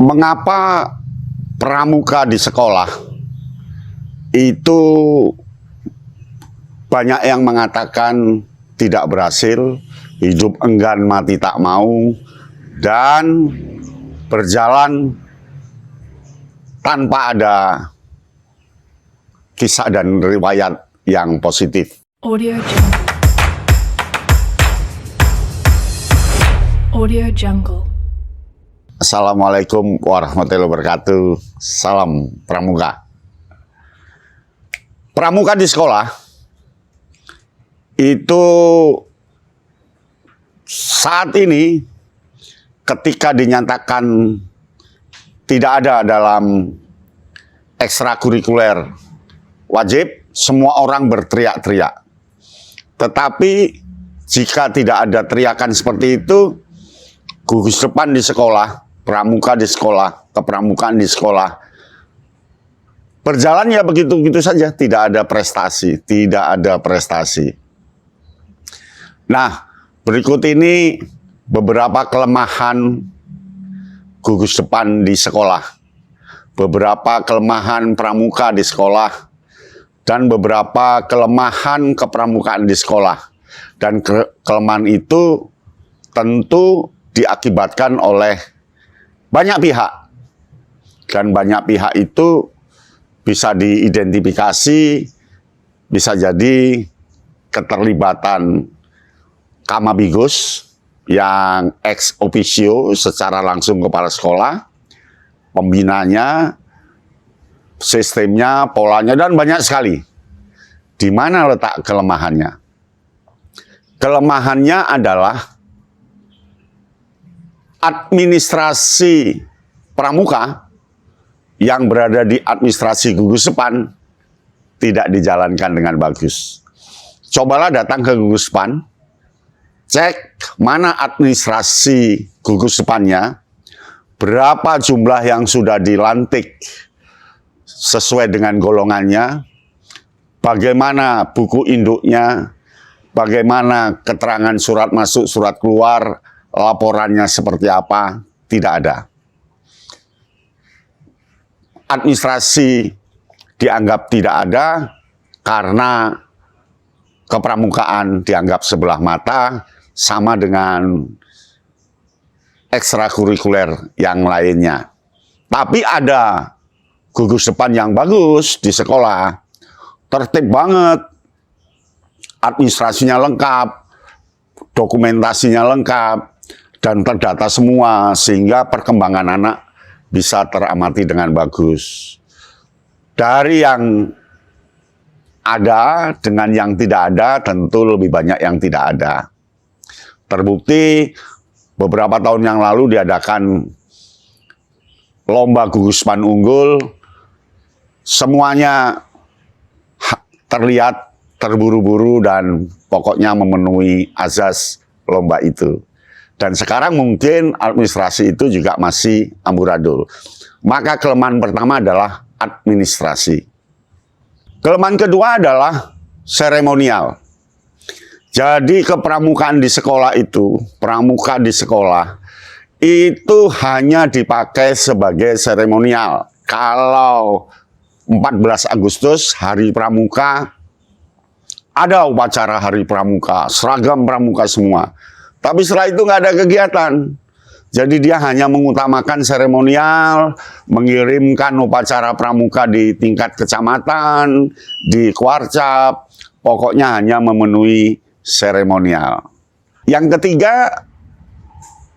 Mengapa pramuka di sekolah itu banyak yang mengatakan tidak berhasil, hidup enggan mati tak mau, dan berjalan tanpa ada kisah dan riwayat yang positif. Audio Jungle. Audio Jungle. Assalamualaikum warahmatullahi wabarakatuh. Salam pramuka. Pramuka di sekolah itu saat ini ketika dinyatakan tidak ada dalam ekstrakurikuler wajib, semua orang berteriak-teriak. Tetapi jika tidak ada teriakan seperti itu, gugus depan di sekolah, pramuka di sekolah, kepramukaan di sekolah, berjalan ya begitu-begitu saja, tidak ada prestasi, tidak ada prestasi. Nah, berikut ini beberapa kelemahan gugus depan di sekolah, beberapa kelemahan pramuka di sekolah, dan beberapa kelemahan kepramukaan di sekolah. Dan kelemahan itu tentu diakibatkan oleh banyak pihak. Dan banyak pihak itu bisa diidentifikasi, bisa jadi keterlibatan Kamabigus yang ex officio secara langsung kepala sekolah, pembinanya, sistemnya, polanya, dan banyak sekali. Di mana letak kelemahannya? Kelemahannya adalah administrasi pramuka yang berada di administrasi gugus depan tidak dijalankan dengan bagus. Cobalah datang ke gugus depan, cek mana administrasi gugus depannya, berapa jumlah yang sudah dilantik sesuai dengan golongannya, bagaimana buku induknya, bagaimana keterangan surat masuk, surat keluar, laporannya seperti apa, tidak ada. Administrasi dianggap tidak ada karena kepramukaan dianggap sebelah mata, sama dengan ekstrakurikuler yang lainnya. Tapi ada gugus depan yang bagus di sekolah, tertib banget, administrasinya lengkap, dokumentasinya lengkap, dan terdata semua, sehingga perkembangan anak bisa teramati dengan bagus. Dari yang ada dengan yang tidak ada, tentu lebih banyak yang tidak ada. Terbukti beberapa tahun yang lalu diadakan lomba gugus depan unggul, semuanya terlihat terburu-buru dan pokoknya memenuhi azas lomba itu. Dan sekarang mungkin administrasi itu juga masih amburadul. Maka kelemahan pertama adalah administrasi. Kelemahan kedua adalah seremonial. Jadi kepramukaan di sekolah itu, pramuka di sekolah, itu hanya dipakai sebagai seremonial. Kalau 14 Agustus, Hari Pramuka, ada upacara Hari Pramuka, seragam pramuka semua. Tapi setelah itu nggak ada kegiatan. Jadi dia hanya mengutamakan seremonial, mengirimkan upacara pramuka di tingkat kecamatan, di Kuarcap, pokoknya hanya memenuhi seremonial. Yang ketiga,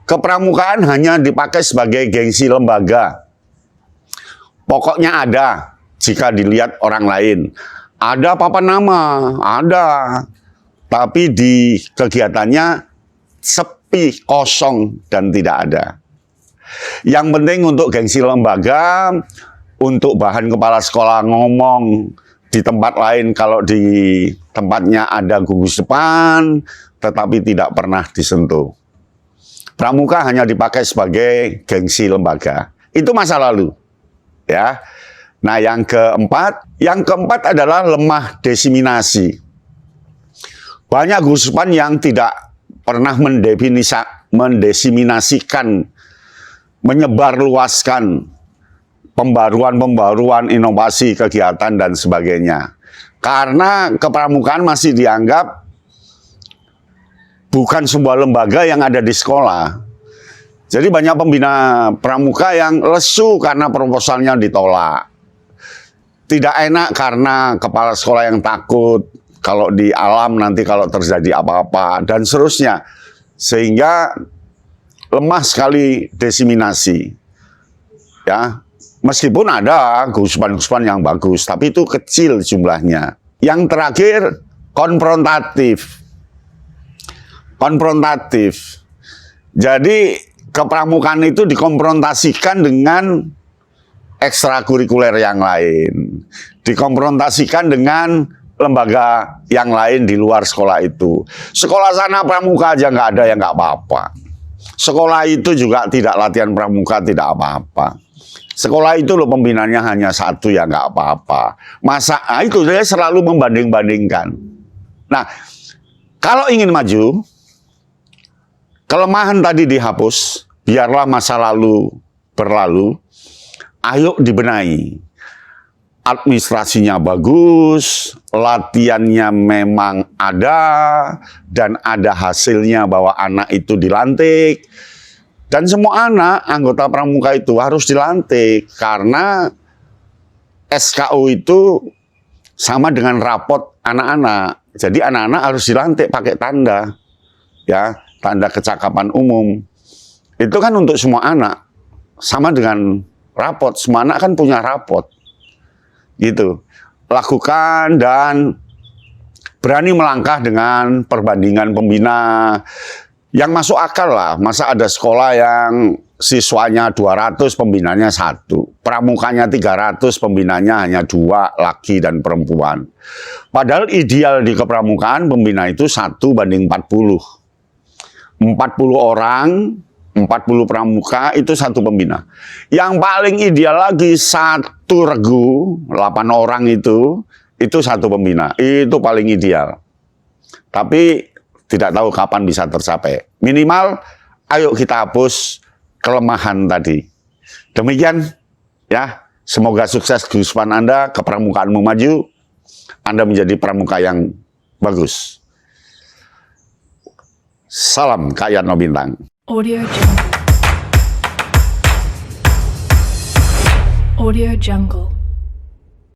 kepramukaan hanya dipakai sebagai gengsi lembaga. Pokoknya ada, jika dilihat orang lain. Ada papan nama, ada. Tapi di kegiatannya sepi, kosong, dan tidak ada. Yang penting untuk gengsi lembaga, untuk bahan kepala sekolah ngomong di tempat lain kalau di tempatnya ada gugus depan, tetapi tidak pernah disentuh. Pramuka hanya dipakai sebagai gengsi lembaga. Itu masa lalu. Ya. Nah, yang keempat adalah lemah desiminasi. Banyak gugus depan yang tidak pernah mendesiminasikan menyebarluaskan pembaruan-pembaruan, inovasi, kegiatan, dan sebagainya. Karena kepramukaan masih dianggap bukan sebuah lembaga yang ada di sekolah. Jadi banyak pembina pramuka yang lesu karena proposalnya ditolak. Tidak enak karena kepala sekolah yang takut kalau di alam nanti kalau terjadi apa-apa, dan seterusnya. Sehingga lemah sekali diseminasi. Ya, meskipun ada gusupan-gusupan yang bagus, tapi itu kecil jumlahnya. Yang terakhir, konfrontatif. Konfrontatif. Jadi, kepramukaan itu dikonfrontasikan dengan ekstrakurikuler yang lain. Dikonfrontasikan dengan lembaga yang lain di luar sekolah itu. Sekolah sana pramuka aja nggak ada, ya nggak apa-apa. Sekolah itu juga tidak latihan pramuka, tidak apa-apa. Sekolah itu loh pembinanya hanya satu, ya nggak apa-apa. Masa itu saya selalu membanding-bandingkan. Nah, kalau ingin maju, kelemahan tadi dihapus, biarlah masa lalu berlalu, ayo dibenahi. Administrasinya bagus, latihannya memang ada, dan ada hasilnya bahwa anak itu dilantik. Dan semua anak anggota pramuka itu harus dilantik, karena SKU itu sama dengan rapot anak-anak. Jadi anak-anak harus dilantik pakai tanda, ya, tanda kecakapan umum. Itu kan untuk semua anak, sama dengan rapot. Semua anak kan punya rapot. Gitu. Lakukan dan berani melangkah dengan perbandingan pembina yang masuk akal lah. Masa ada sekolah yang siswanya 200, pembinanya 1. Pramukanya 300, pembinanya hanya 2, laki dan perempuan. Padahal ideal di kepramukaan pembina itu 1:40. 40 orang, 40 pramuka itu 1 pembina. Yang paling ideal lagi 1 regu, 8 orang itu 1 pembina. Itu paling ideal. Tapi tidak tahu kapan bisa tercapai. Minimal, ayo kita hapus kelemahan tadi. Demikian, ya. Semoga sukses gusupan Anda, kepramukaanmu maju, Anda menjadi pramuka yang bagus. Salam Kak Yatno Bintang. Audio Jungle. Audio Jungle.